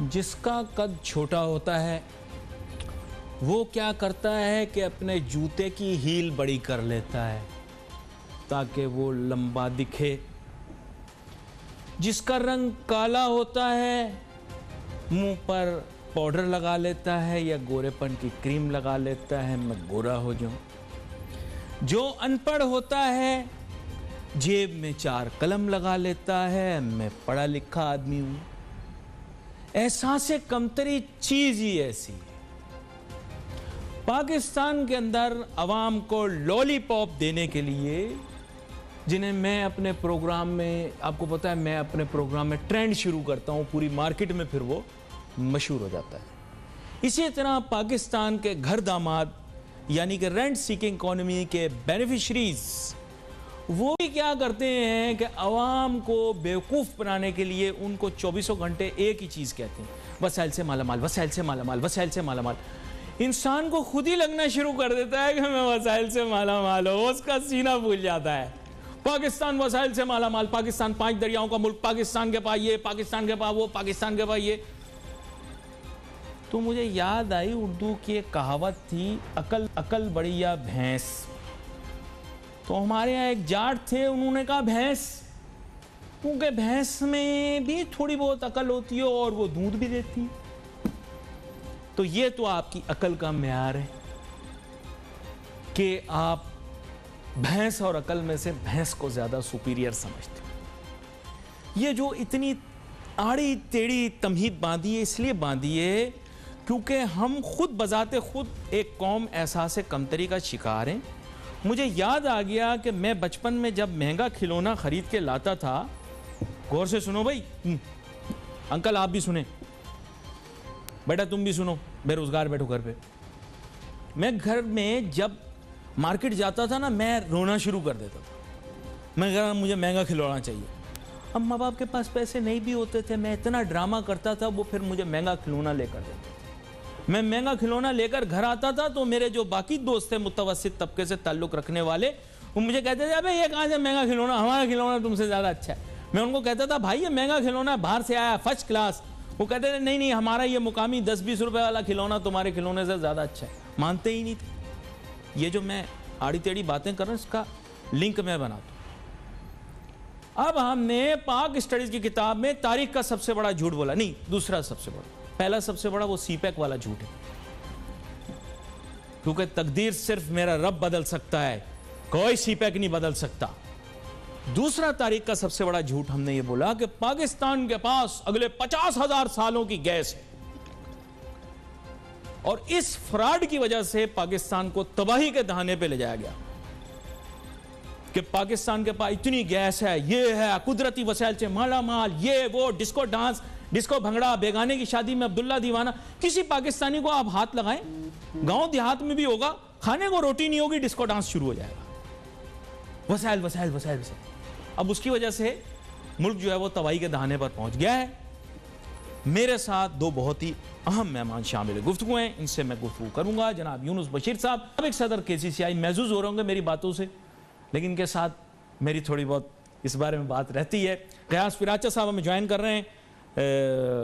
जिसका कद छोटा होता है वो क्या करता है कि अपने जूते की हील बड़ी कर लेता है ताकि वो लंबा दिखे। जिसका रंग काला होता है मुंह पर पाउडर लगा लेता है या गोरेपन की क्रीम लगा लेता है, मैं गोरा हो जाऊं। जो अनपढ़ होता है जेब में 4 कलम लगा लेता है, मैं पढ़ा लिखा आदमी हूं। एहसास कमतरी चीज ही ऐसी है। पाकिस्तान के अंदर अवाम को लॉलीपॉप देने के लिए, जिन्हें मैं अपने प्रोग्राम में, आपको पता है मैं अपने प्रोग्राम में ट्रेंड शुरू करता हूं, पूरी मार्केट में फिर वो मशहूर हो जाता है। इसी तरह पाकिस्तान के घर दामाद यानी कि रेंट सीकिंग इकोनॉमी के बेनिफिशरीज वो भी क्या करते हैं कि अवाम को बेवकूफ़ बनाने के लिए उनको 24 घंटे एक ही चीज़ कहते हैं, वसाइल से मालामाल, वसाइल से मालामाल, वसाइल से मालामाल। इंसान को खुद ही लगना शुरू कर देता है कि मैं वसाइल से मालामाल हूँ, उसका सीना फूल जाता है। पाकिस्तान वसाइल से मालामाल, पाकिस्तान 5 दरियाओं का मुल्क, पाकिस्तान के पास ये, पाकिस्तान के पास वो, पाकिस्तान के पास ये। तो मुझे याद आई उर्दू की एक कहावत थी, अकल अकल बड़ी या भैंस। तो हमारे यहाँ एक जाट थे, उन्होंने कहा भैंस, क्योंकि भैंस में भी थोड़ी बहुत अकल होती है और वो दूध भी देती है। तो ये तो आपकी अकल का म्यार है कि आप भैंस और अकल में से भैंस को ज्यादा सुपीरियर समझते हो। ये जो इतनी आड़ी टेढ़ी तमहीद बांधी है, इसलिए बांधी है क्योंकि हम खुद बजाते खुद एक कौम एहसास कमतरी का शिकार हैं। मुझे याद आ गया कि मैं बचपन में जब महंगा खिलौना खरीद के लाता था, गौर से सुनो भाई, अंकल आप भी सुने, बेटा तुम भी सुनो, बेरोजगार बैठो घर पे। मैं घर में जब मार्केट जाता था ना, मैं रोना शुरू कर देता था। मैं कहा मुझे महंगा खिलौना चाहिए। अब माँ बाप के पास पैसे नहीं भी होते थे, मैं इतना ड्रामा करता था, वो फिर मुझे महंगा खिलौना लेकर देते। मैं महंगा खिलौना लेकर घर आता था तो मेरे जो बाकी दोस्त थे मुतवस्सित तबके से ताल्लुक रखने वाले, वो मुझे कहते थे अबे ये कहाँ से महंगा खिलौना, हमारा खिलौना तुमसे ज़्यादा अच्छा है। मैं उनको कहता था भाई ये महंगा खिलौना बाहर से आया, फर्स्ट क्लास। वो कहते थे नहीं नहीं, हमारा ये मुकामी 10-20 रुपए वाला खिलौना तुम्हारे खिलौने से ज़्यादा अच्छा है। मानते ही नहीं थे। ये जो मैं आड़ी टेढ़ी बातें कर रहा हूँ, इसका लिंक मैं बनाता हूँ। अब हमने पाक स्टडीज़ की किताब में तारीख का सबसे बड़ा झूठ बोला, नहीं दूसरा सबसे बड़ा, पहला सबसे बड़ा वो सीपैक वाला झूठ है, क्योंकि तकदीर सिर्फ मेरा रब बदल सकता है, कोई सीपैक नहीं बदल सकता। दूसरा तारीख का सबसे बड़ा झूठ हमने ये बोला कि पाकिस्तान के पास अगले 50,000 सालों की गैस है और इस फ्रॉड की वजह से पाकिस्तान को तबाही के दहाने पे ले जाया गया कि पाकिस्तान के पास इतनी गैस है, ये है, कुदरती वसाइल से माला माल, ये वो, डिस्को डांस, डिस्को भंगड़ा, बेगाने की शादी में अब्दुल्ला दीवाना। किसी पाकिस्तानी को आप हाथ लगाएं, गांव देहात में भी होगा, खाने को रोटी नहीं होगी, डिस्को डांस शुरू हो जाएगा। वसाइल वसाइल वसाइल वसाइल। अब उसकी वजह से मुल्क जो है वो तबाही के दहाने पर पहुंच गया है। मेरे साथ 2 बहुत ही अहम मेहमान शामिल गुफ्तगू हैं, इनसे मैं गुफ्तगू करूंगा। जनाब यूनुस बशीर साहब, अब एक सदर KCCI महसूस हो रहे होंगे मेरी बातों से, लेकिन इनके साथ मेरी थोड़ी बहुत इस बारे में बात रहती है। क़यास फिराचा साहब हमें ज्वाइन कर रहे हैं।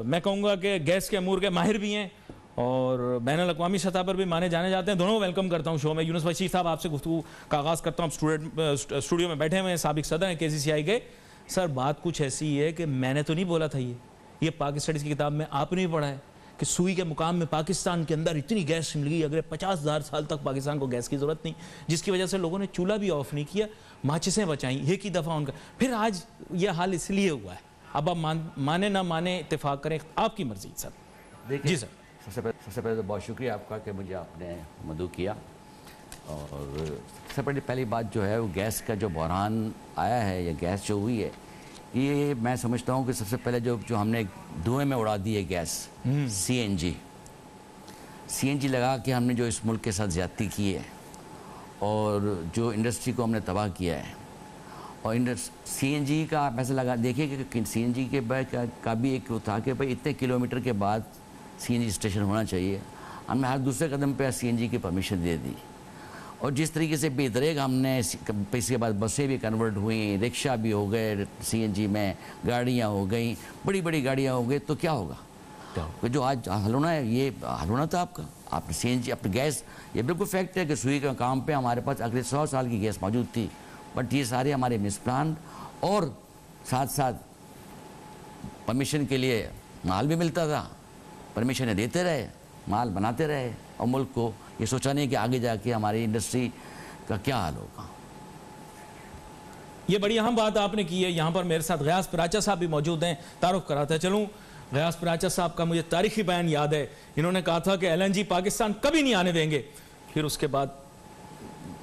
मैं कहूँगा कि गैस के अमूर के माहिर भी हैं और बैनुल अक़वामी सतह पर भी माने जाने जाते हैं। दोनों वेलकम करता हूँ शो में। यूनुस बशीर साहब, आपसे गुफ्तगू का आगाज़ करता हूँ। स्टूडियो में बैठे हुए हैं, साबिक सदर हैं KCCI के। सर बात कुछ ऐसी है कि मैंने तो नहीं बोला था, ये पाक स्टडीज़ की किताब में आपने भी पढ़ा है कि सुई के मुकाम में पाकिस्तान के अंदर इतनी गैस मिल गई, अगले 50,000 साल तक पाकिस्तान को गैस की ज़रूरत नहीं, जिसकी वजह से लोगों ने चूल्हा भी ऑफ नहीं किया, माचिसें बचाई, एक ही दफ़ा उनका। फिर आज ये हाल इसलिए हुआ है। अब आप माने ना माने, इत्तेफाक करें, आपकी मर्जी सर। देखिए जी सर, सबसे पहले तो बहुत शुक्रिया आपका कि मुझे आपने मदऊ किया। और सबसे पहली बात जो है वो गैस का जो बहरान आया है या गैस जो हुई है, ये मैं समझता हूँ कि सबसे पहले जो हमने धुएं में उड़ा दी है गैस, CNG लगा के हमने जो इस मुल्क के साथ ज़्यादती की है और जो इंडस्ट्री को हमने तबाह किया है। और CNG का आप ऐसा लगा देखिए कि CNG के का भी एक था कि भाई इतने किलोमीटर के बाद CNG स्टेशन होना चाहिए। हमने हर दूसरे कदम पे CNG की परमिशन दे दी और जिस तरीके से बेदरेग हमने इसके बाद बसें भी कन्वर्ट हुई, रिक्शा भी हो गए CNG में, गाड़ियाँ हो गई, बड़ी बड़ी गाड़ियाँ हो गई, तो क्या होगा? जो आज हलूना है, ये हलूना था आपका, आपने सीएनजी, अपनी गैस, ये बिल्कुल फैक्ट है कि सुई के काम पे हमारे पास अगले 100 साल की गैस मौजूद थी, बट ये सारे हमारे मिसप्लान, और साथ साथ परमिशन के लिए माल भी मिलता था, परमिशन देते रहे, माल बनाते रहे, और मुल्क को ये सोचा नहीं कि आगे जाके हमारी इंडस्ट्री का क्या हाल होगा। ये बड़ी अहम बात आपने की है। यहाँ पर मेरे साथ गयास पराचा साहब भी मौजूद हैं, तारुफ कराता है। चलूँ, गयास पराचा साहब का मुझे तारीखी बयान याद है। इन्होंने कहा था कि LNG पाकिस्तान कभी नहीं आने देंगे। फिर उसके बाद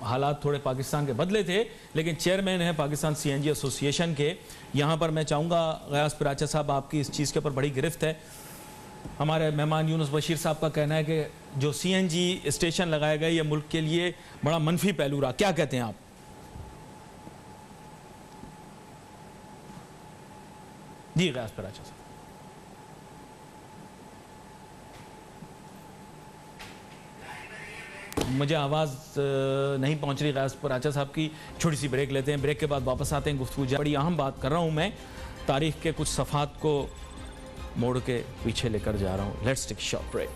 हालात थोड़े पाकिस्तान के बदले थे, लेकिन चेयरमैन है पाकिस्तान CNG एसोसिएशन के। यहाँ पर मैं चाहूँगा गयास पराचा साहब, आपकी इस चीज़ के ऊपर बड़ी गिरफ्त है। हमारे मेहमान यूनुस बशीर साहब का कहना है कि जो CNG स्टेशन लगाया गया ये मुल्क के लिए बड़ा मनफी पहलू रहा, क्या कहते हैं आप? जी गयास पराचा साहब। मुझे आवाज़ नहीं पहुंच रही गयास पराचा साहब की। छोटी सी ब्रेक लेते हैं, ब्रेक के बाद वापस आते हैं। गुफ्तगू बड़ी अहम बात कर रहा हूं मैं, तारीख के कुछ सफ़ात को मोड़ के पीछे लेकर जा रहा हूं। Let's take short break.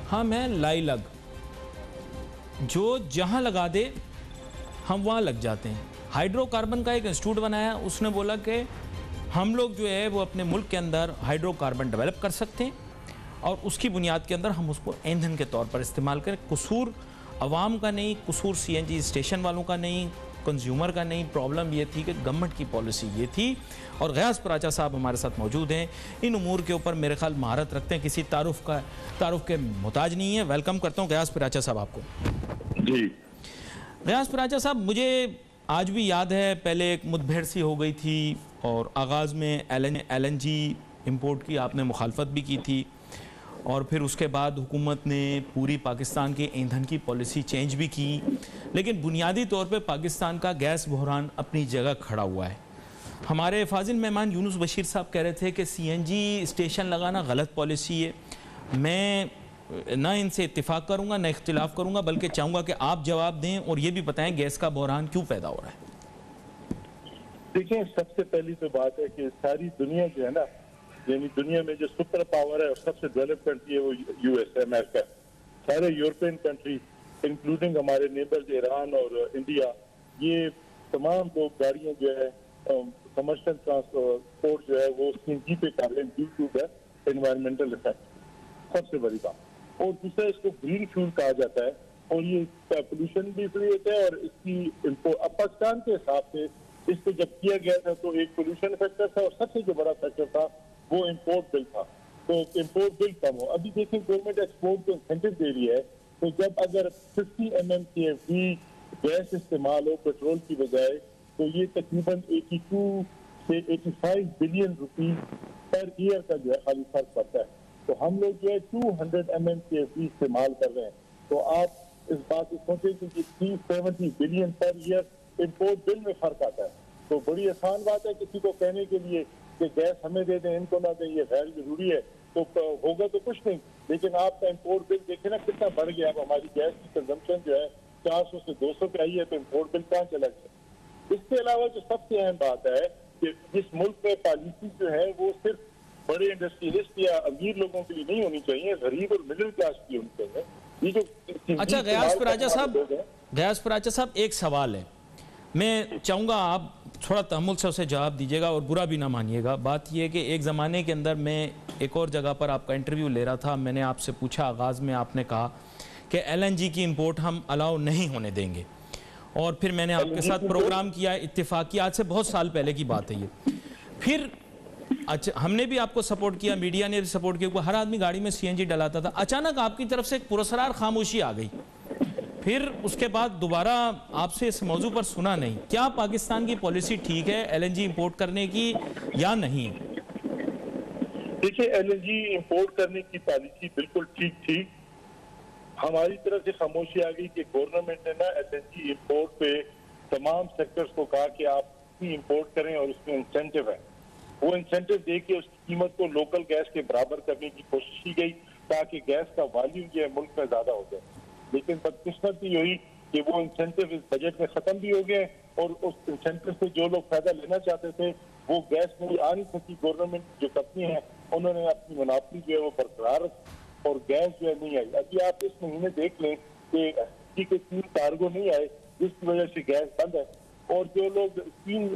हम हैं लाइलग, जो जहां लगा दे हम वहां लग जाते हैं। हाइड्रोकार्बन का एक इंस्टीट्यूट बनाया, उसने बोला कि हम लोग जो है वो अपने मुल्क के अंदर हाइड्रोकार्बन डेवलप कर सकते हैं और उसकी बुनियाद के अंदर हम उसको ईंधन के तौर पर इस्तेमाल करें। कसूर अवाम का नहीं, कसूर CNG स्टेशन वालों का नहीं, कंज्यूमर का नहीं, प्रॉब्लम ये थी कि गवर्नमेंट की पॉलिसी ये थी। और गयास पराचा साहब हमारे साथ मौजूद हैं, इन उमूर के ऊपर मेरे ख्याल महारत रखते हैं, किसी तारुफ के मोहताज नहीं है। वेलकम करता हूँ गयास पराचा साहब आपको। जी गयास पराचा साहब, मुझे आज भी याद है पहले एक मुठभेड़ सी हो गई थी और आगाज़ में LNG इंपोर्ट की आपने मुखालफत भी की थी, और फिर उसके बाद हुकूमत ने पूरी पाकिस्तान के ईंधन की पॉलिसी चेंज भी की, लेकिन बुनियादी तौर पे पाकिस्तान का गैस बहरान अपनी जगह खड़ा हुआ है। हमारे फाजिल मेहमान यूनुस बशीर साहब कह रहे थे कि CNG स्टेशन लगाना गलत पॉलिसी है। मैं ना इनसे इत्तेफाक करूँगा ना इख्तिलाफ करूँगा, बल्कि चाहूँगा कि आप जवाब दें और ये भी बताएं गैस का बहरान क्यों पैदा हो रहा है। देखिए, सबसे पहली तो बात है कि सारी दुनिया जो है ना, यानी दुनिया में जो सुपर पावर है और सबसे डेवलप कंट्री है वो US अमेरिका। सारे यूरोपियन कंट्री इंक्लूडिंग हमारे नेबर्स ईरान और इंडिया, ये तमाम लोग गाड़ियां जो है कमर्शियल ट्रांसपोर्ट जो है वो CNG पे कर रहे हैं due to the environmental effect, सबसे बड़ी बात। और दूसरा, इसको ग्रीन फ्यूल कहा जाता है और ये पोल्यूशन भी फ्री होता है। और इसकी पाकिस्तान के हिसाब से इसको जब किया गया था तो एक पोल्यूशन फैक्टर था और सबसे जो बड़ा फैक्टर था वो इम्पोर्ट बिल था, तो इम्पोर्ट बिल कम हो। अभी देखें गवर्नमेंट एक्सपोर्ट को इंसेंटिव दे रही है, तो जब अगर 50 MMCFD गैस इस्तेमाल हो पेट्रोल की बजाय, तो ये तकरीबन 82 से 85 बिलियन रुपीज पर ईयर का जो है खाली फर्क पड़ता है। तो हम लोग जो है 200 MMCFD इस्तेमाल कर रहे हैं। तो आप इस बात को सोचें कि 370 billion per year import bill में फर्क आता है। तो बड़ी आसान बात है किसी को कहने के लिए कि गैस हमें दे दें, इनको ना दें, ये गैर जरूरी है, तो होगा तो कुछ नहीं। लेकिन आपका इम्पोर्ट बिल देखे ना कितना बढ़ गया। अब हमारी गैस की कंजम्पशन जो है 400 से 200 पे आई है, तो इम्पोर्ट बिल कहाँ चला गया। इसके अलावा जो सबसे अहम बात है कि जिस मुल्क में पॉलिसी जो है वो सिर्फ बड़े इंडस्ट्रियलिस्ट या अमीर लोगों के लिए नहीं होनी चाहिए, गरीब और मिडिल क्लास की होनी चाहिए। ये जो अच्छा गयास पराचा साहब, एक सवाल है, मैं चाहूँगा आप थोड़ा तहम्मुल से उसे जवाब दीजिएगा और बुरा भी ना मानिएगा। बात यह है कि एक ज़माने के अंदर मैं एक और जगह पर आपका इंटरव्यू ले रहा था, मैंने आपसे पूछा, आगाज़ में आपने कहा कि LNG की इंपोर्ट हम अलाउ नहीं होने देंगे, और फिर मैंने आपके साथ प्रोग्राम किया, इत्तेफाक किया, आज से बहुत साल पहले की बात है ये। फिर अच्छा, हमने भी आपको सपोर्ट किया, मीडिया ने भी सपोर्ट किया, हर आदमी गाड़ी में CNG डलाता था। अचानक आपकी तरफ से एक पुरस्कार खामोशी आ गई, फिर उसके बाद दोबारा आपसे इस मौजू पर सुना नहीं। क्या पाकिस्तान की पॉलिसी ठीक है LNG इंपोर्ट करने की या नहीं? देखिए, LNG इंपोर्ट करने की पॉलिसी बिल्कुल ठीक थी। हमारी तरफ से खामोशी आ गई कि गवर्नमेंट ने ना LNG इंपोर्ट पे तमाम सेक्टर्स को कहा कि आप भी इंपोर्ट करें और उसमें इंसेंटिव है, वो इंसेंटिव दे के उसकी कीमत को लोकल गैस के बराबर करने की कोशिश की गई ताकि गैस का वॉल्यूम जो है मुल्क में ज्यादा हो जाए। लेकिन बदकिस्मती हुई कि वो इंसेंटिव इस बजट में खत्म भी हो गए और उस इंसेंटिव से जो लोग फायदा लेना चाहते थे वो गैस नहीं आ नहीं सकी। गवर्नमेंट जो कंपनी है उन्होंने अपनी मुनाफी जो है वो बरकरार रखी और गैस जो है नहीं आई। अभी आप इस महीने देख लें कि के 3 कार्गो नहीं आए जिसकी वजह से गैस बंद है और जो लोग 3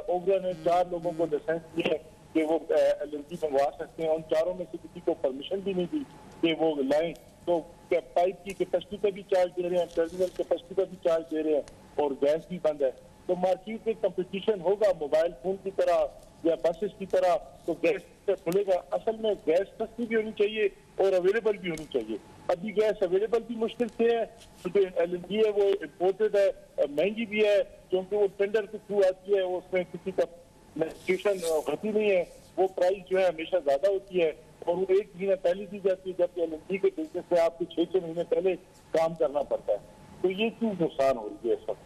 ओवरा ने 4 लोगों को लाइसेंस दिए कि वो LNG मंगवा सकते हैं, उन चारों में से किसी को परमिशन भी नहीं दी कि वो लाएं। तो पाइप की कैपेसिटी का भी चार्ज दे रहे हैं, टर्मिनल कैपेसिटी का भी चार्ज दे रहे हैं और गैस भी बंद है। तो मार्केट में कंपटीशन होगा मोबाइल फोन की तरह या बसेस की तरह, तो गैस खुलेगा। असल में गैस सस्ती भी होनी चाहिए और अवेलेबल भी होनी चाहिए। अभी गैस अवेलेबल भी मुश्किल से है क्योंकि LNG है वो इम्पोर्टेड है, महंगी भी है क्योंकि वो टेंडर के थ्रू आती है, वो उसमें किसी का नेगोशिएशन होती नहीं है, वो प्राइस जो है हमेशा ज्यादा होती है और वो 1 महीना पहले दी जाती है, जबकि LNG के बिजनेस से आपको 6 महीने पहले काम करना पड़ता है। तो ये चीज नुकसान हो रही है सब।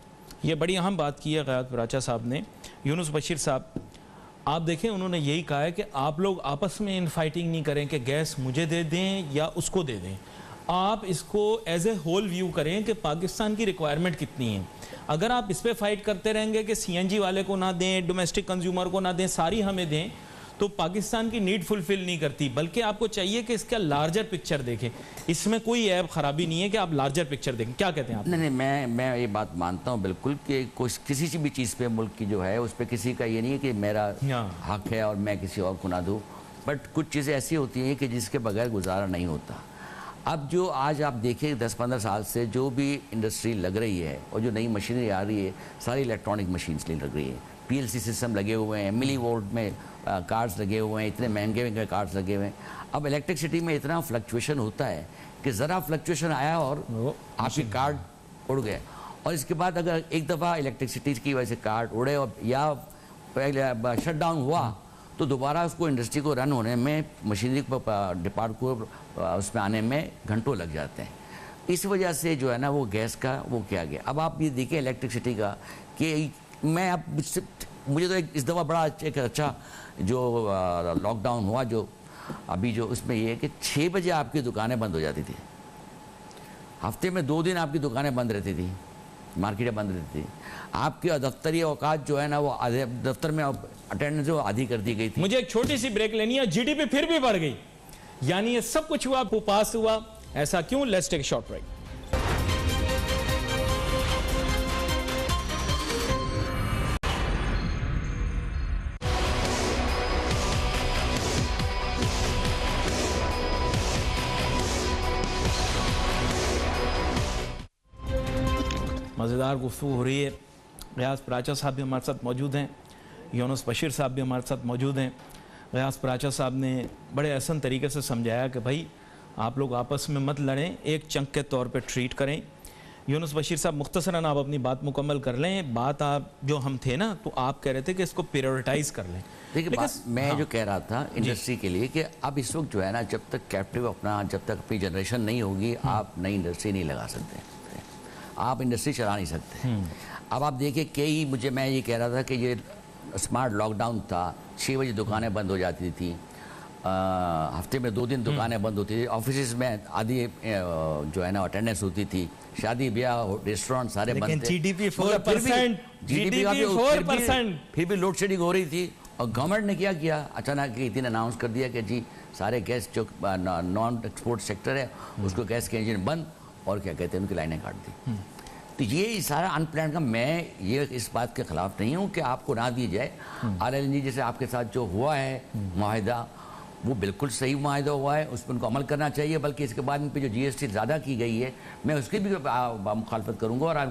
ये बड़ी अहम बात की है क़यादत पराचा साहब ने। यूनुस बशीर साहब, आप देखें उन्होंने यही कहा है कि आप लोग आपस में इन फाइटिंग नहीं करें कि गैस मुझे दे दें या उसको दे दें। आप इसको एज ए होल व्यू करें कि पाकिस्तान की रिक्वायरमेंट कितनी है। अगर आप इस पे फाइट करते रहेंगे कि CNG वाले को ना दें, डोमेस्टिक कंज्यूमर को ना दें, सारी हमें दें, तो पाकिस्तान की नीड फुलफिल नहीं करती। बल्कि आपको चाहिए कि इसका लार्जर पिक्चर देखें। इसमें कोई ऐब खराबी नहीं है कि आप लार्जर पिक्चर देखें। क्या कहते हैं आप? नहीं, मैं ये बात मानता हूँ बिल्कुल कि किसी भी चीज़ पे मुल्क की जो है उस पर किसी का ये नहीं है कि मेरा हक है और मैं किसी और को ना दूँ। बट कुछ चीज़ें ऐसी होती हैं कि जिसके बगैर गुजारा नहीं होता। अब जो आज आप देखें 10-15 साल से जो भी इंडस्ट्री लग रही है और जो नई मशीनरी आ रही है, सारी इलेक्ट्रॉनिक मशीन्स लग रही है। PLC सिस्टम लगे हुए हैं, मिली वोल्ट में कार्ड्स लगे हुए हैं, इतने महंगे कार्ड्स लगे हुए हैं। अब इलेक्ट्रिसिटी में इतना फ्लक्चुएशन होता है कि ज़रा फ्लक्चुएशन आया और आपके कार्ड उड़ गए। और इसके बाद अगर एक दफ़ा इलेक्ट्रिसिटी की वजह से कार्ड उड़े और या शट डाउन हुआ तो दोबारा उसको इंडस्ट्री को रन होने में, मशीनरी डिपार्ट को उसमें आने में घंटों लग जाते हैं। इस वजह से जो है ना वो गैस का वो किया गया। अब आप ये देखिए इलेक्ट्रिसिटी का कि मैं अब मुझे तो इस दफ़ा बड़ा एक अच्छा जो लॉकडाउन हुआ जो अभी जो उसमें ये है कि 6 बजे आपकी दुकानें बंद हो जाती थी। हफ्ते में 2 दिन आपकी दुकानें बंद रहती थी, मार्केटें बंद रहती थी। आपके दफ्तरी औकात जो है ना वो आधे दफ्तर में अटेंडेंस जो आधी कर दी गई थी। मुझे एक छोटी सी ब्रेक लेनी है। GDP फिर भी बढ़ गई, यानी ये सब कुछ हुआ, पास हुआ। ऐसा क्यों? Let's take short break. मज़ेदार गुफ्तगू हो रही है। ग़यास पराचा साहब भी हमारे साथ मौजूद हैं, यूनुस बशीर साहब भी हमारे साथ मौजूद हैं। ग़यास पराचा साहब ने बड़े आसान तरीके से समझाया कि भाई आप लोग आपस में मत लड़ें, एक चंक के तौर पे ट्रीट करें। यूनुस बशीर साहब मुख्तसरन आप अपनी बात मुकम्मल कर लें। बात आप जो हम थे ना तो आप कह रहे थे कि इसको प्रायोरिटाइज कर लें। देखिए मैं जो कह रहा था इंडस्ट्री के लिए कि अब इस वक्त जो है ना जब तक कैप्टिव अपना जब तक अपनी जनरेशन नहीं होगी आप नई इंडस्ट्री नहीं लगा सकते, आप इंडस्ट्री चला नहीं सकते। अब आप देखिए मैं ये कह रहा था कि ये स्मार्ट लॉकडाउन था, 6 बजे दुकानें बंद हो जाती थी, हफ्ते में 2 दिन दुकानें बंद होती थी, ऑफिस में आधी जो है ना अटेंडेंस होती थी, शादी ब्याह रेस्टोरेंट सारे बंद थे। GDP 4%, फिर भी लोड शेडिंग हो रही थी। और गवर्नमेंट ने क्या किया, अचानक एक दिन अनाउंस कर दिया कि जी सारे गैस जो नॉन एक्सपोर्ट सेक्टर है उसको गैस के इंजन बंद और क्या कहते हैं उनकी लाइनें काट दी। तो ये सारा अनप्लान का, मैं ये इस बात के खिलाफ नहीं हूँ कि आपको ना दी जाए। RLNG जैसे आपके साथ जो हुआ है माहिदा, वो बिल्कुल सही माहिदा हुआ है, उस पर उनको अमल करना चाहिए। बल्कि इसके बाद इन पर जो GST ज़्यादा की गई है मैं उसकी भी मुखालफत करूँगा और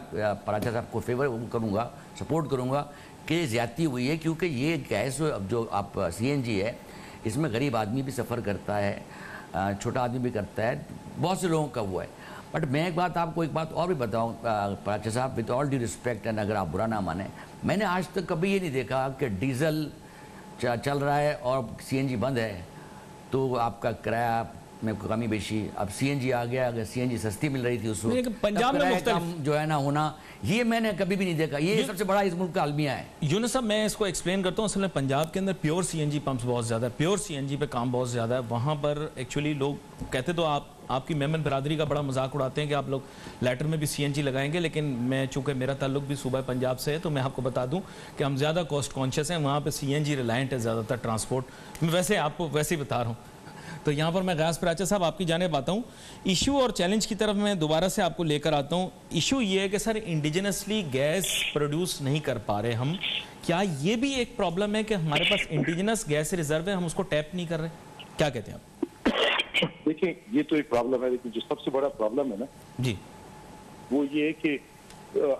पराचा साहब को फेवर करूँगा, सपोर्ट करूँगा कि ज़्यादती हुई है। क्योंकि ये गैस जो आप CNG है इसमें गरीब आदमी भी सफ़र करता है, छोटा आदमी भी करता है, बहुत से लोगों का हुआ है। बट मैं आपको एक बात और भी बताऊं पराचा साहब, with all due respect and अगर आप बुरा ना माने, मैंने आज तक कभी ये नहीं देखा कि डीजल चल रहा है और CNG बंद है तो आपका किराया में कमी बेशी, अब सीएनजी आ गया, अगर सीएनजी सस्ती मिल रही थी उस नहीं, वक्त, पंजाब में किराए मुख्तलिफ कम जो है ना होना, ये मैंने कभी भी नहीं देखा। ये सबसे बड़ा इस मुल्क का अलमिया है। यूनुस साहब, मैं इसको एक्सप्लेन करता हूँ। असल में पंजाब के अंदर प्योर सीएनजी पंप्स बहुत ज़्यादा है, प्योर सीएनजी पे काम बहुत ज़्यादा है। वहाँ पर एक्चुअली लोग कहते तो आपकी मेमन बरादरी का बड़ा मजाक उड़ाते हैं कि आप लोग लैटर में भी सीएनजी लगाएंगे, लेकिन मैं चूँकि मेरा ताल्लुक भी सूबा पंजाब से है तो मैं आपको बता दूं कि हम ज़्यादा कॉस्ट कॉन्शियस हैं। वहाँ पे सीएनजी रिलायंट है ज़्यादातर ट्रांसपोर्ट। मैं वैसे आपको वैसे ही बता रहा हूँ। तो यहाँ पर मैं गयास पराचा साहब आपकी जानिब आता हूँ। इशू और चैलेंज की तरफ मैं दोबारा से आपको लेकर आता हूँ। इशू ये है कि सर इंडिजिनसली गैस प्रोड्यूस नहीं कर पा रहे हम। क्या ये भी एक प्रॉब्लम है कि हमारे पास इंडिजिनस गैस रिजर्व है, हम उसको टैप नहीं कर रहे? क्या कहते हैं आप? देखिए, ये तो एक प्रॉब्लम है, लेकिन जो सबसे बड़ा प्रॉब्लम है ना जी, वो ये है कि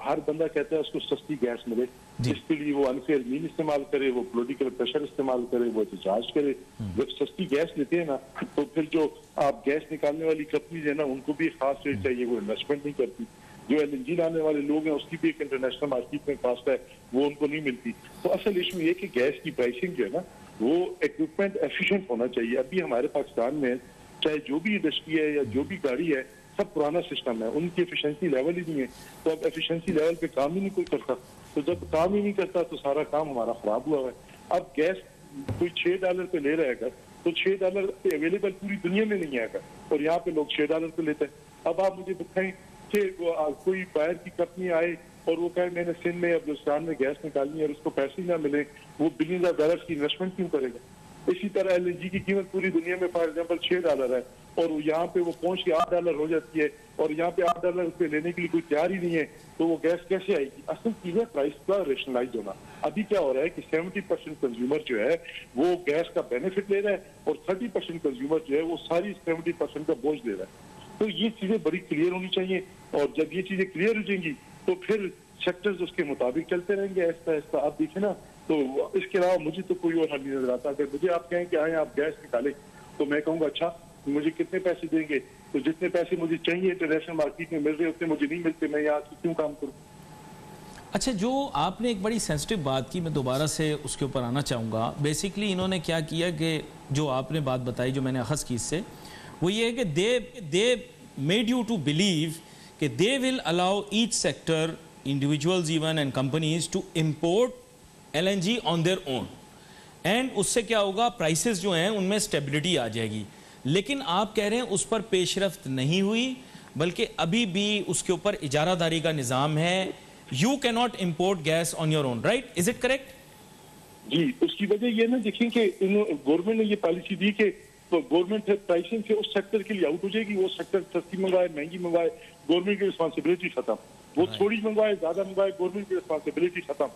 हर बंदा कहता है उसको सस्ती गैस मिले, जिसके लिए वो अनफेयर मीन इस्तेमाल करे, वो पॉलिटिकल प्रेशर इस्तेमाल करे, वो एहतजाज करे। जब सस्ती गैस लेते हैं ना, तो फिर जो आप गैस निकालने वाली कंपनीज है ना, उनको भी खास रेट चाहिए, वो इन्वेस्टमेंट नहीं करती। जो एलएनजी लाने वाले लोग हैं उसकी भी एक इंटरनेशनल मार्केट में कास्ट है, वो उनको नहीं मिलती। तो असल इशू ये कि गैस की प्राइसिंग जो है ना, वो इक्विपमेंट एफिशिएंट होना चाहिए। अभी हमारे पाकिस्तान में चाहे जो भी इंडस्ट्री है या जो भी गाड़ी है, सब पुराना सिस्टम है, उनकी एफिशिएंसी लेवल ही नहीं है। तो अब एफिशिएंसी लेवल पे काम ही नहीं कोई करता, तो जब काम ही नहीं करता तो सारा काम हमारा खराब हुआ है। अब गैस कोई $6 पे ले रहा है तो $6 पे अवेलेबल पूरी दुनिया में नहीं आएगा, और यहाँ पे लोग $6 पे लेते हैं। अब आप मुझे बताएं कि कोई बाहर की कंपनी आए और वो कहे मैंने सिंध में, बलूचिस्तान में गैस निकालनी है और उसको पैसे ना मिले, वो बिलियंस ऑफ डॉलर्स की इन्वेस्टमेंट क्यों करेगा? इसी तरह एलएनजी की कीमत पूरी दुनिया में फॉर एग्जांपल $6 है, और यहाँ पे वो पहुंच के $8 हो जाती है, और यहाँ पे $8 पे लेने के लिए कोई तैयार ही नहीं है, तो वो गैस कैसे आएगी? असल चीज है प्राइस का रेशनलाइज होना। अभी क्या हो रहा है कि 70% कंज्यूमर जो है वो गैस का बेनिफिट ले रहा है, और 30% कंज्यूमर जो है वो सारी 70% का बोझ ले रहा है। तो ये चीजें बड़ी क्लियर होनी चाहिए, और जब ये चीजें क्लियर हो जाएंगी तो फिर सेक्टर्स उसके मुताबिक चलते रहेंगे ऐसा ऐसा। आप देखें ना, तो इसके अलावा मुझे तो कोई और हल नहीं नजर आता। अगर मुझे आप कहें कि आए आप गैस निकालें, तो मैं कहूँगा अच्छा मुझे कितने पैसे देंगे? तो जितने पैसे मुझे चाहिए इंटरनेशनल मार्केट में मिल रहे उतने मुझे नहीं मिलते, मैं यहाँ क्यों काम करूँ? अच्छा, जो आपने एक बड़ी सेंसिटिव बात की, मैं दोबारा से उसके ऊपर आना चाहूँगा। बेसिकली इन्होंने क्या किया कि जो आपने बात बताई, जो मैंने अखज़ की इससे, वो ये है कि they made you to believe कि they will allow each sector, individuals even and companies to import LNG on their own, and उससे क्या होगा, प्राइसेस जो हैं उनमें स्टेबिलिटी आ जाएगी। लेकिन आप कह रहे हैं उस पर पेशरफ्त नहीं हुई, बल्कि अभी भी उसके ऊपर इजारादारी का निज़ाम है। You can not import gas on your own, right? Is it correct? जी, उसकी वजह ये ना देखें कि गवर्नमेंट ने ये पॉलिसी दी कि तो गवर्नमेंट प्राइसिंग से उस सेक्टर के लिए आउट हो जाएगी। वो सेक्टर सस्ती मंगवाए महंगी मंगवाए, गवर्नमेंट की रिस्पॉन्सिबिलिटी खत्म। वो थोड़ी मंगवाए ज्यादा मंगवाए, गवर्नमेंट की रिस्पॉन्सिबिलिटी खत्म।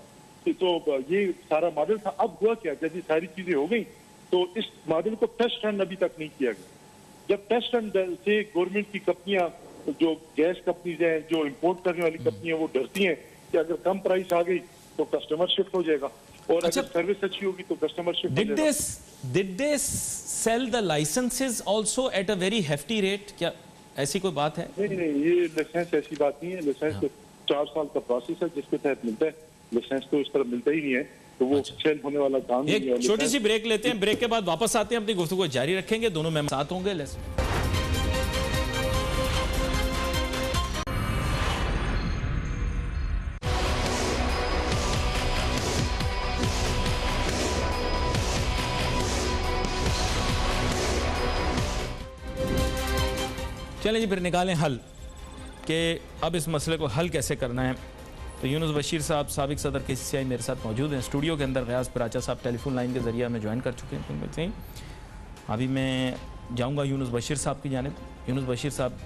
तो ये सारा मॉडल था। अब हुआ क्या, जब ये सारी चीजें हो गई तो इस मॉडल को टेस्ट रन अभी तक नहीं किया गया। जब टेस्ट रन से गवर्नमेंट की कंपनियां, जो गैस कंपनीज हैं, जो इम्पोर्ट करने वाली कंपनियां, वो डरती हैं कि अगर कम प्राइस आ गई तो कस्टमर शिफ्ट हो जाएगा, और अगर सर्विस अच्छी होगी तो कस्टमर शिफ्ट हो जाएगा। Did they sell the licenses also at a very hefty rate? क्या ऐसी कोई बात है? नहीं, ये लाइसेंस ऐसी बात नहीं है। लाइसेंस तो 4 साल का प्रोसेस है जिसके तहत मिलता है। लाइसेंस तो इस तरह मिलता ही नहीं है, तो वो सेल होने वाला काम नहीं है। एक छोटी सी ब्रेक लेते हैं, ब्रेक के बाद वापस आते हैं, अपनी गुफ्तगू जारी रखेंगे, दोनों मेहमान साथ होंगे। लेट्स चलें जी, फिर निकालें हल कि अब इस मसले को हल कैसे करना है। तो यूनुस बशीर साहब, साबिक सदर KCCI, मेरे साथ मौजूद हैं स्टूडियो के अंदर। गयास पराचा साहब टेलीफोन लाइन के ज़रिए हमें ज्वाइन कर चुके हैं। अभी मैं जाऊंगा यूनुस बशीर साहब की जानिब। यूनुस बशीर साहब,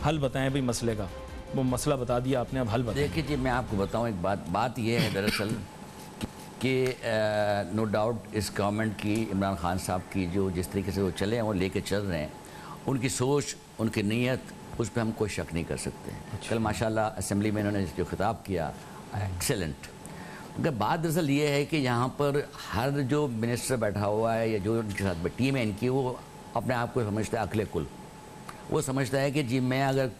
हल बताएं भाई मसले का। वो मसला बता दिया आपने, अब हल बताएं। देखिए जी, मैं आपको बताऊं एक बात ये है दरअसल कि नो डाउट इस गवर्नमेंट की, इमरान खान साहब की जो जिस तरीके से वो चले हैं, वो लेके चल रहे हैं, उनकी सोच, उनकी नीयत, उस पर हम कोई शक नहीं कर सकते। कल माशाल्लाह असेंबली में इन्होंने जो खिताब किया, एक्सेलेंट। मगर बात दरअसल ये है कि यहाँ पर हर जो मिनिस्टर बैठा हुआ है या जो उनके साथ टीम है इनकी, वो अपने आप को समझता है अकले कुल। वो समझता है कि जी मैं अगर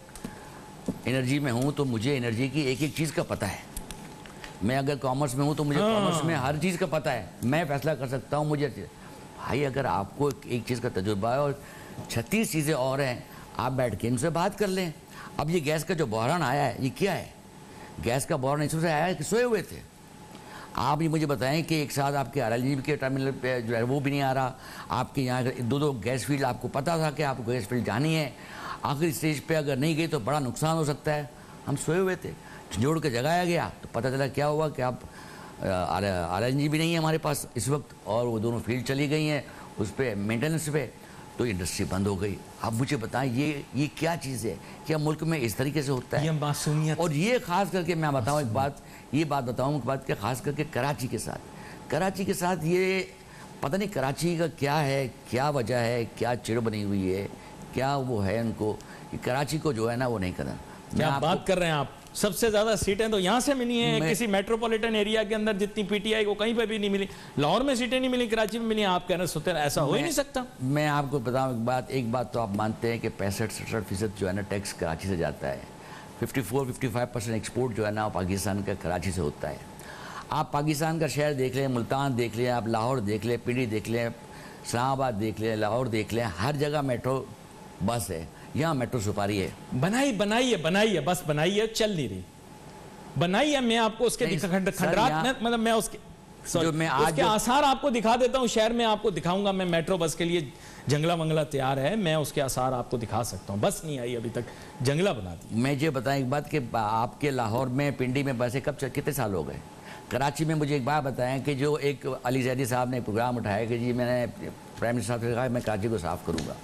एनर्जी में हूँ तो मुझे एनर्जी की एक एक चीज़ का पता है। मैं अगर कॉमर्स में हूँ तो मुझे कॉमर्स में हर चीज़ का पता है, मैं फैसला कर सकता हूँ। मुझे भाई अगर आपको एक चीज़ का तजुर्बा है और 36 चीज़ें और हैं, आप बैठ के इनसे बात कर लें। अब ये गैस का जो बहरान आया है, ये क्या है? गैस का बहरान इससे आया है कि सोए हुए थे। आप ये मुझे बताएं कि एक साथ आपके RLNG के टर्मिनल पे जो है वो भी नहीं आ रहा, आपके यहाँ 2-2 गैस फील्ड आपको पता था कि आपको गैस फील्ड जानी है, आखिरी स्टेज पे अगर नहीं गई तो बड़ा नुकसान हो सकता है। हम सोए हुए थे, जोड़ के जगाया गया तो पता चला क्या हुआ कि आप RLNG भी नहीं है हमारे पास इस वक्त, और वो दोनों फील्ड चली गई हैं उस पर मेंटेनेंस पे, तो इंडस्ट्री बंद हो गई। आप मुझे बताएं ये क्या चीज़ है? क्या मुल्क में इस तरीके से होता है? ये मासूमियत। और ये खास करके मैं बताऊं एक बात, ये बात बताऊं एक बात कि खास करके कराची के साथ ये पता नहीं कराची का क्या है, क्या वजह है, क्या चिड़ बनी हुई है, क्या वो है उनको कि कराची को जो है ना वो नहीं करना। क्या बात कर रहे हैं आप? सबसे ज्यादा सीटें तो यहाँ से मिली हैं, किसी मेट्रोपॉलिटन एरिया के अंदर जितनी PTI को कहीं पे भी नहीं मिली। लाहौर में सीटें नहीं मिली, कराची में मिली, आप कह रहे सोते ऐसा हो ही नहीं सकता। मैं आपको बताऊं एक बात तो आप मानते हैं कि 65-67% जो है ना टैक्स कराची से जाता है, 54-55% एक्सपोर्ट जो है ना पाकिस्तान का कराची से होता है। आप पाकिस्तान का शहर देख लें, मुल्तान देख लें, आप लाहौर देख लें, पिंडी देख लें, इस्लामाबाद देख लें, लाहौर देख लें, हर जगह मेट्रो बस है। यहाँ मेट्रो सुपारी है, बनाई है, बस बनाई है, चल नहीं रही। बनाई है, मैं आपको उसके खंडरात में, मतलब मैं उसके जो मैं आज उसके आसार आपको दिखा देता हूँ। शहर में आपको दिखाऊंगा मैं, मेट्रो बस के लिए जंगला मंगला तैयार है, मैं उसके आसार आपको दिखा सकता हूँ। बस नहीं आई अभी तक, जंगला बना दी। मैं ये बताएं एक बात कि आपके लाहौर में, पिंडी में बसें कितने साल हो गए? कराची में मुझे एक बात बताएं कि जो एक अली जैदी साहब ने प्रोग्राम उठाया कि जी मैंने प्राइम मिनिस्टर साहब से कहा मैं कराची को साफ करूँगा।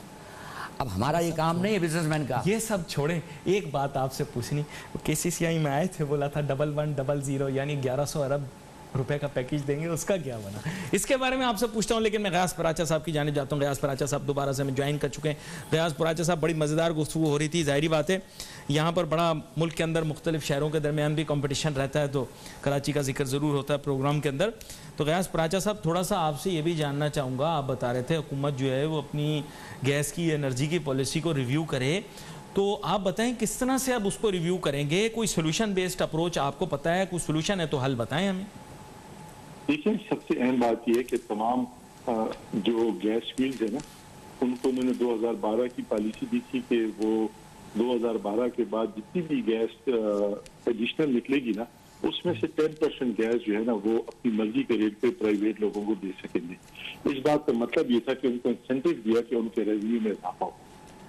अब हमारा ये काम नहीं है बिजनेसमैन का। ये सब छोड़ें, एक बात आपसे पूछनी, KCCI में आए थे, बोला था 1100 यानी 1100 अरब रुपए का पैकेज देंगे, उसका क्या बना? इसके बारे में आपसे पूछता हूं, लेकिन मैं गयास पराचा साहब की जानिब जाता हूं। गयास पराचा साहब दोबारा से हमें ज्वाइन कर चुके हैं। गयास पराचा साहब, बड़ी मज़ेदार गुफ्तगू हो रही थी। ज़ाहिरी बात है यहाँ पर बड़ा मुल्क के अंदर मुख्तलिफ शहरों के दरमियान भी कंपटीशन रहता है, तो कराची का जिक्र ज़रूर होता है प्रोग्राम के अंदर। तो गयास पराचा साहब, थोड़ा सा आपसे ये भी जानना चाहूँगा, आप बता रहे थे हुकूमत जो है वो अपनी गैस की, एनर्जी की पॉलिसी को रिव्यू करे, तो आप बताएं किस तरह से अब उसको रिव्यू करेंगे? कोई सोल्यूशन बेस्ड अप्रोच आपको पता है? कोई सोल्यूशन है तो हल बताएं हमें। देखिए, सबसे अहम बात यह है कि तमाम जो गैस फील्ड है ना, उनको उन्होंने 2012 की पॉलिसी दी थी कि वो 2012 के बाद जितनी भी गैस एडिशनल निकलेगी ना, उसमें से 10% गैस जो है ना वो अपनी मर्जी के रेट पे प्राइवेट लोगों को दे सकेंगे। इस बात का मतलब ये था कि उनको इंसेंटिव दिया कि उनके रेवेन्यू में इजाफा हो।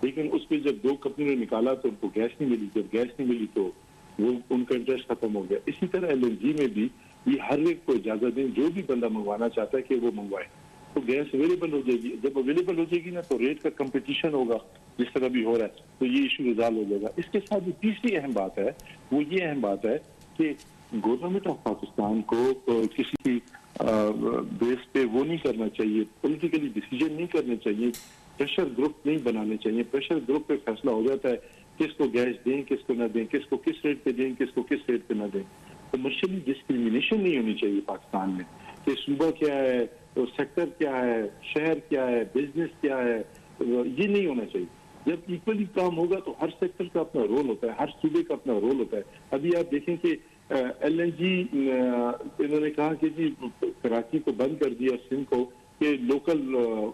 लेकिन उस पर जब 2 कंपनियों ने निकाला तो उनको गैस नहीं मिली, जब गैस नहीं मिली तो वो उनका इंटरेस्ट खत्म हो गया। इसी तरह LNG में भी ये हर एक को इजाजत दें, जो भी बंदा मंगवाना चाहता है कि वो मंगवाए, तो गैस अवेलेबल हो जाएगी। जब अवेलेबल हो जाएगी ना तो रेट का कंपटीशन होगा, जिस तरह भी हो रहा है, तो ये इशू रिजॉल्व हो जाएगा। इसके साथ जो तीसरी अहम बात है वो ये अहम बात है कि गवर्नमेंट ऑफ पाकिस्तान को किसी बेस पे वो नहीं करना चाहिए, पॉलिटिकली डिसीजन नहीं करने चाहिए, प्रेशर ग्रुप नहीं बनाने चाहिए। प्रेशर ग्रुप पे फैसला हो जाता है किसको गैस दें, किसको ना दें, किसको किस रेट पे दें, किसको किस रेट पे ना दें। कमर्शियली डिस्क्रिमिनेशन नहीं होनी चाहिए पाकिस्तान में कि सूबा क्या है, तो सेक्टर क्या है, शहर क्या है, बिजनेस क्या है, ये नहीं होना चाहिए। जब इक्वली काम होगा तो हर सेक्टर का अपना रोल होता है, हर सूबे का अपना रोल होता है। अभी आप देखें कि LNG इन्होंने कहा कि जी कराची को बंद कर दिया, सिंध को, कि लोकल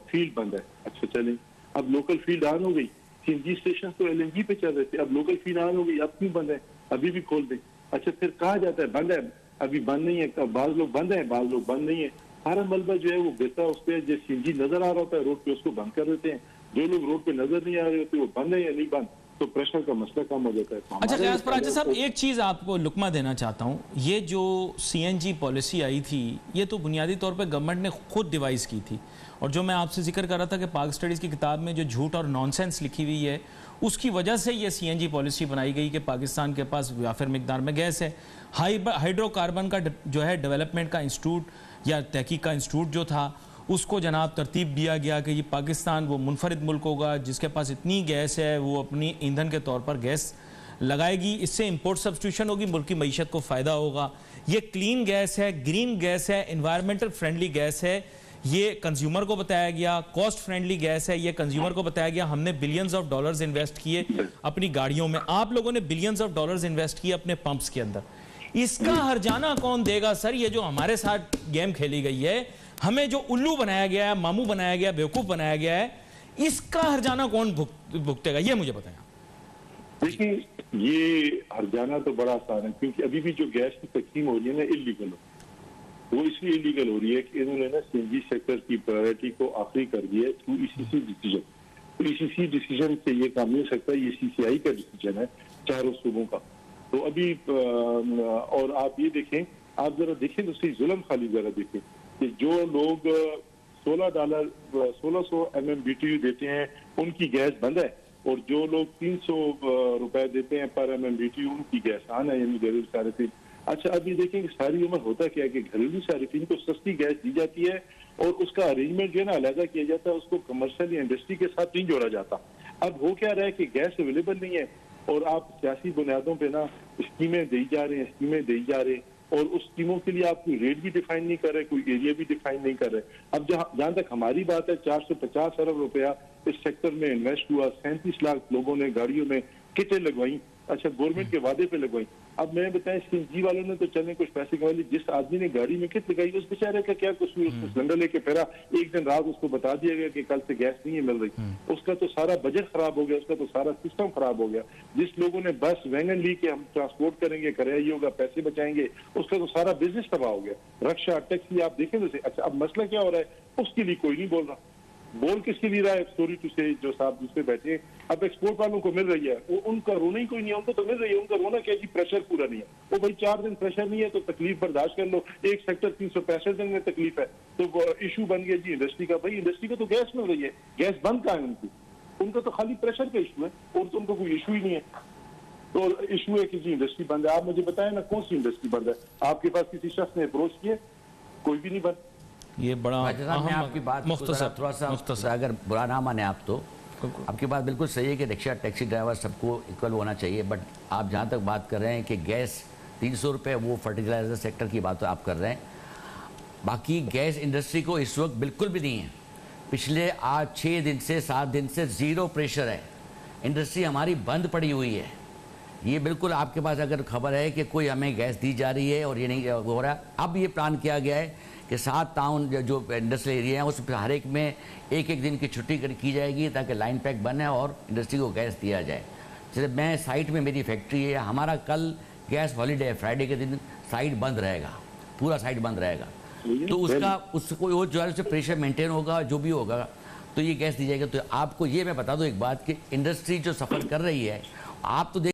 फील्ड बंद है। अच्छा चलें, अब लोकल फील्ड ऑन हो गई, CNG स्टेशन तो LNG पे चल रहे थे, अब लोकल फील्ड ऑन हो गई, अब क्यों बंद है? अभी भी खोल दें। अच्छा, फिर कहा जाता है बंद है, अभी बंद नहीं है, बाज लोग बंद है, बाज लोग बंद नहीं है। सारा मलबा जो है वो गिरता है उस पर, जो CNG नजर आ रहा होता है रोड पे उसको बंद कर देते हैं, जो लोग रोड पे नजर नहीं आ रहे होते वो बंद है या नहीं बंद, तो प्रेशर का मसला कम हो जाता है। अच्छा गयास पराचा साहब, एक चीज़ आपको लुकमा देना चाहता हूँ, ये जो CNG पॉलिसी आई थी ये तो बुनियादी तौर पे गवर्नमेंट ने खुद डिवाइस की थी, और जो मैं आपसे जिक्र कर रहा था कि पाक स्टडीज़ की किताब में जो झूठ और नॉनसेंस लिखी हुई है उसकी वजह से ये CNG पॉलिसी बनाई गई कि पाकिस्तान के पास वाफिर मिकदार में गैस है। हाइड्रोकार्बन का जो है डेवलपमेंट का इंस्टीट्यूट या तहकीक का इंस्टीट्यूट जो था उसको जनाब तरतीब दिया गया कि ये पाकिस्तान वो मुनफरिद मुल्क होगा जिसके पास इतनी गैस है, वो अपनी ईंधन के तौर पर गैस लगाएगी, इससे इंपोर्ट सब्स्टिट्यूशन होगी, मुल्क की मईशत को फ़ायदा होगा। ये क्लीन गैस है, ग्रीन गैस है, इन्वायरमेंटल फ्रेंडली गैस है, ये कंज्यूमर को बताया गया, कॉस्ट फ्रेंडली गैस है, ये कंज्यूमर को बताया गया। हमने बिलियंस ऑफ डॉलर्स इन्वेस्ट किए अपनी गाड़ियों में, आप लोगों ने बिलियंस ऑफ डॉलर्स इन्वेस्ट किए अपने पंप्स के अंदर। इसका हर्जाना कौन देगा सर? ये जो हमारे साथ गेम खेली गई है, हमें जो उल्लू बनाया गया है, मामू बनाया गया, बेवकूफ़ बनाया गया है, इसका हर्जाना कौन भुगतेगा, ये मुझे बताएं। देखिए, ये हर्जाना तो बड़ा आसान है, क्योंकि अभी भी जो गैस की तकसीम हो रही है ना इलीगल वो इसलिए इलीगल हो रही है कि इन्होंने ना सीएनजी सेक्टर की प्रायोरिटी को आखिरी कर दिया है थ्रू ईसीसी डिसीजन। तो ईसीसी डिसीजन से ये काम नहीं हो सकता, ये सीसीआई का डिसीजन है चारों सूबों का। तो अभी और आप ये देखें, आप जरा देखें तो सही जुल्म खाली जरा देखें कि जो लोग $16 1600 MMBTU देते हैं उनकी गैस बंद है, और जो लोग 300 रुपए देते हैं पर MMBTU उनकी गैस ऑन है, यानी घरेलू सार्फिन। अच्छा, अभी देखें कि सारी उम्र होता क्या है कि घरेलू सार्फिन को सस्ती गैस दी जाती है और उसका अरेंजमेंट जो है ना अलग किया जाता है, उसको कमर्शियल इंडस्ट्री के साथ नहीं जोड़ा जाता। अब हो क्या रहा है कि गैस अवेलेबल नहीं है और आप सियासी बुनियादों पे ना स्कीमें दी जा रहे हैं, स्कीमें दी जा रहे हैं, और उस स्कीमों के लिए आप कोई रेट भी डिफाइन नहीं कर रहे, कोई एरिया भी डिफाइन नहीं कर रहे। अब जहां तक हमारी बात है, 450 अरब रुपया इस सेक्टर में इन्वेस्ट हुआ, 37 लाख लोगों ने गाड़ियों में किटें लगवाई, अच्छा गवर्नमेंट के वादे पे लगवाई। अब मैं बताएं, सीएनजी वालों ने तो चलने कुछ पैसे कमा लिए, जिस आदमी ने गाड़ी में किट लगाई उस बेचारे का क्या कसूर, उसको सिलेंडर लेके फिरा, एक दिन रात उसको बता दिया गया कि कल से गैस नहीं मिल रही, उसका तो सारा बजट खराब हो गया, उसका तो सारा सिस्टम खराब हो गया। जिस लोगों ने बस वैगन ली के हम ट्रांसपोर्ट करेंगे, किराया ही होगा, पैसे बचाएंगे, उसका तो सारा बिजनेस तबाह हो गया। रक्षा, टैक्सी आप देखें तो। अच्छा, अब मसला क्या हो रहा है, उसके लिए कोई नहीं बोल रहा। बोल किसके लिए रहा है, स्टोरी टू से जो साहब दूसरे बैठे हैं, अब एक्सपोर्ट वालों को मिल रही है, वो उनका रोना ही कोई नहीं है, उनको तो मिल रही है। उनका रोना क्या जी, प्रेशर पूरा नहीं है। वो भाई 4 दिन प्रेशर नहीं है तो तकलीफ बर्दाश्त कर लो, एक सेक्टर 365 दिन में तकलीफ है तो इशू बन गया जी इंडस्ट्री का। भाई इंडस्ट्री को तो गैस मिल रही है, गैस बंद कहाँ है उनकी, उनका तो खाली प्रेशर का इशू है और तो उनको कोई इशू ही नहीं है। तो इशू है कि जी इंडस्ट्री बंद है। आप मुझे बताएं ना, कौन सी इंडस्ट्री बंद है? आपके पास किसी शख्स ने अप्रोच किया? कोई भी नहीं बंद। ये बड़ा मैं आपकी बात मुख्तसर थोड़ा सा अगर बुरा ना माने आप, तो आपकी बात बिल्कुल सही है कि रिक्शा, टैक्सी ड्राइवर सबको इक्वल होना चाहिए। बट आप जहाँ तक बात कर रहे हैं कि गैस 300 रुपये, वो फर्टिलाइजर सेक्टर की बात आप कर रहे हैं। बाकी गैस इंडस्ट्री को इस वक्त बिल्कुल भी नहीं है। पिछले आज 6 दिन से 7 दिन से जीरो प्रेशर है, इंडस्ट्री हमारी बंद पड़ी हुई है। ये बिल्कुल आपके पास अगर खबर है कि कोई हमें गैस दी जा रही है और ये नहीं हो रहा, अब ये प्लान किया गया है कि 7 टाउन जो इंडस्ट्रियल एरिया है उस पर हर एक में एक दिन की छुट्टी की जाएगी ताकि लाइन पैक बने और इंडस्ट्री को गैस दिया जाए। जैसे मैं साइट में, मेरी फैक्ट्री है, हमारा कल गैस हॉलीडे है, फ्राइडे के दिन साइट बंद रहेगा, पूरा साइट बंद रहेगा। तो उसको वो जो है उससे प्रेशर मेंटेन होगा, जो भी होगा तो ये गैस दी जाएगी। तो आपको ये मैं बता दूँ एक बात कि इंडस्ट्री जो सफ़र कर रही है, आप तो